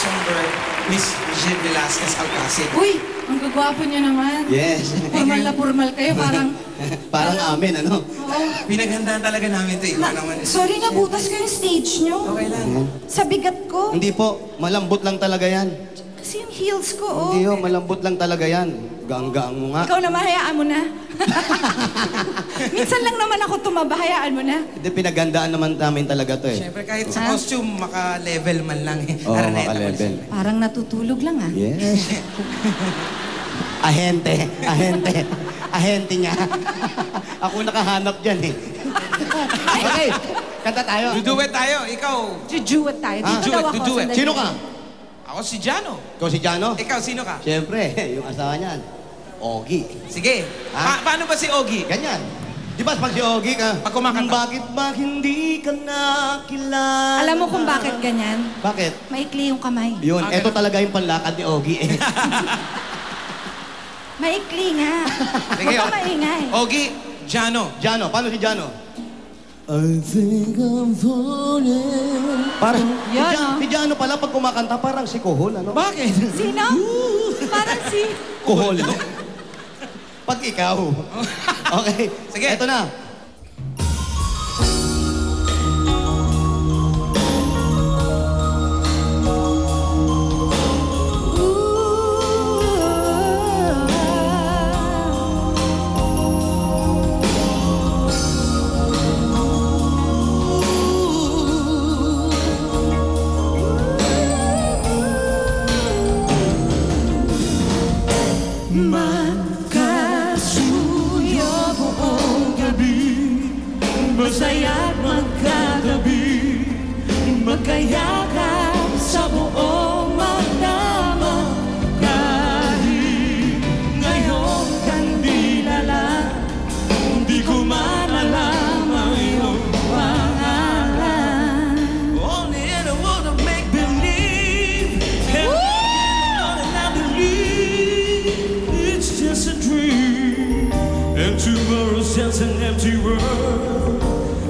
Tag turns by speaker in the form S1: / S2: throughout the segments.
S1: Songbird, Miss Jill Velasquez Alcacid.
S2: Uy, ang gagwapo niyo naman.
S3: Yes.
S2: Formal na formal kayo, parang...
S3: Parang amin, ano?
S2: Oo.
S1: Pinaghandaan talaga namin ito. Ikaw naman.
S2: Sorry na, butas ko yung stage niyo.
S1: Okay lang.
S2: Sa bigat ko.
S3: Hindi po, malambot lang talaga yan.
S2: Kasi yung heels ko, oh.
S3: Hindi ho, malambot lang talaga yan. Ganggang mo nga.
S2: Ikaw naman, hayaan mo na. Minsan lang naman ako tumaba, hayaan mo na.
S3: Hindi, pinagandaan naman namin talaga to eh.
S1: Siyempre, kahit sa costume, maka-level man lang eh.
S3: Oo,
S1: Araneta
S3: maka-level.
S1: man.
S2: Parang natutulog lang, ah.
S3: Yes. Ahente, ahente. Ahente niya. Ako nakahanap dyan eh. Okay, kanta tayo.
S1: Duduet tayo, ikaw.
S2: Jujuet tayo.
S3: Ah,
S2: Dito daw ako.
S1: jujuet.
S2: sandali.
S3: Sino ka?
S1: Ako si Jano.
S3: Ikaw si Jano?
S1: Ikaw, sino ka?
S3: Siyempre, yung asawa niyan. Ogie.
S1: Sige.
S3: Ah.
S1: Paano ba si Ogie?
S3: Ganyan. Di ba pag si Ogie ka?
S1: Pag kumakanta.
S3: Bakit ba hindi ka nakilala?
S2: Alam mo kung bakit ganyan?
S3: Bakit?
S2: Maikli yung kamay.
S3: Yun,
S1: Ah,
S3: eto
S1: ganun.
S3: talaga yung panlakad ni Ogie eh.
S2: Maikli nga.
S1: Sige,
S2: Huwag ka maingay.
S1: Ogie, Jano.
S3: Jano, paano si Jano? I think I'm falling. Parang,
S2: Yan, oh.
S3: si Jano pala pag kumakanta, parang si Kuhol, ano?
S1: Bakit?
S2: Sino? Parang si...
S3: Kuhol. Pag ikaw. Okay.
S1: Sige.
S3: Eto na.
S4: Magkasuyo buong gabi, masaya't magkatabi, magkayakap sa buong magdama. Kahit ngayon kandila lang, di ko man alam ang iyong pangalan. Only in a world of make-believe, and I believe it's just a dream, and tomorrow's just an empty world,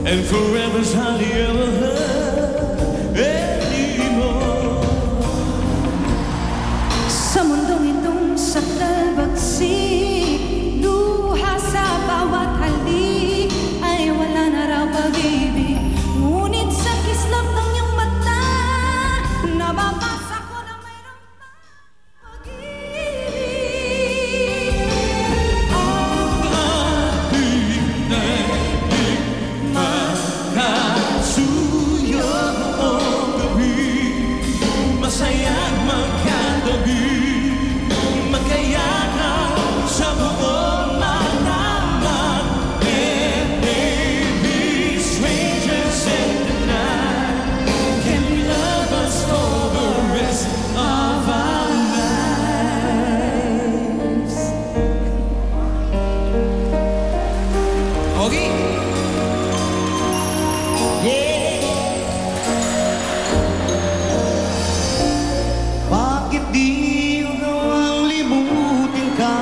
S4: and forever's hardly ever heard anymore.
S2: Sa mundong itong sakdal bagsik, luha sa bawat halik, ay wala na raw pag-ibig. Ngunit sa kislap ng iyong mata, nababasa ko na mayroon pang pag-ibig.
S4: Magkasuyo buong gabi, masaya't magkatabi, magkayakap sa buong magdamag. And maybe strangers in the night can be lovers for the rest of our lives.
S1: Ogie.
S3: Bakit di mo gawang limutin ka?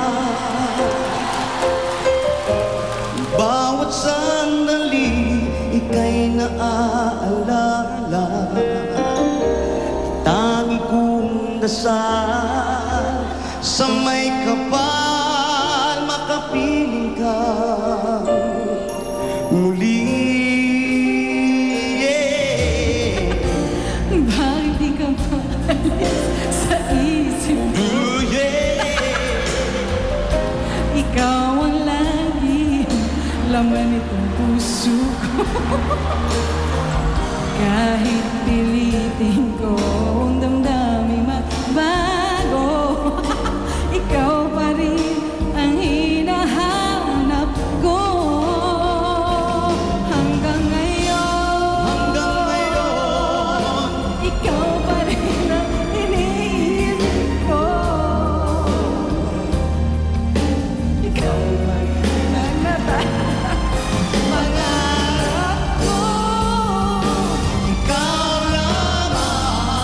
S3: Bawat sandali, ika'y naaalala. Tangi kong dasal, sa may kapal, makapiling ka muli. Yeah.
S2: Bakit di ka maalis sa isip ko?
S3: Ooh, yeah.
S2: Ikaw ang lagi laman itong puso ko. Kahit pilitin ko ang damdamin magbago, ikaw pa rin ang hinahanap ko. Hanggang ngayon,
S3: Hanggang ngayon,
S2: ikaw pa rin ang iniisip ko. Ikaw pa rin ang pangarap ko.
S3: ikaw lamang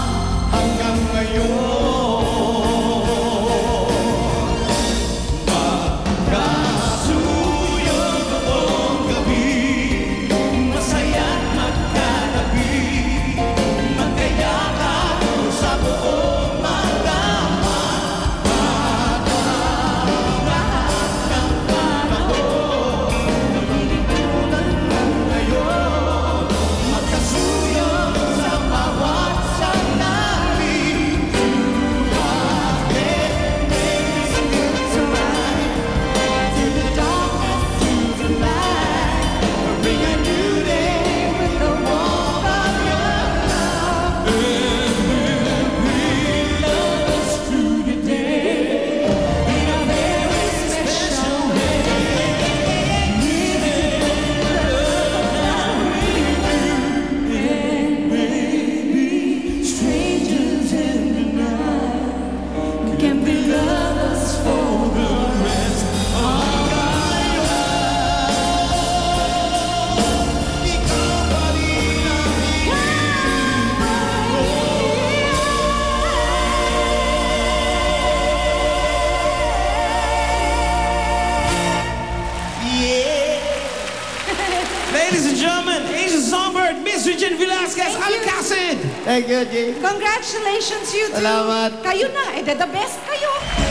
S1: Vasquez Alcacid!
S3: Thank you, Jay.
S2: Congratulations, you two.
S3: Salamat.
S2: Kayo na. The best kayo.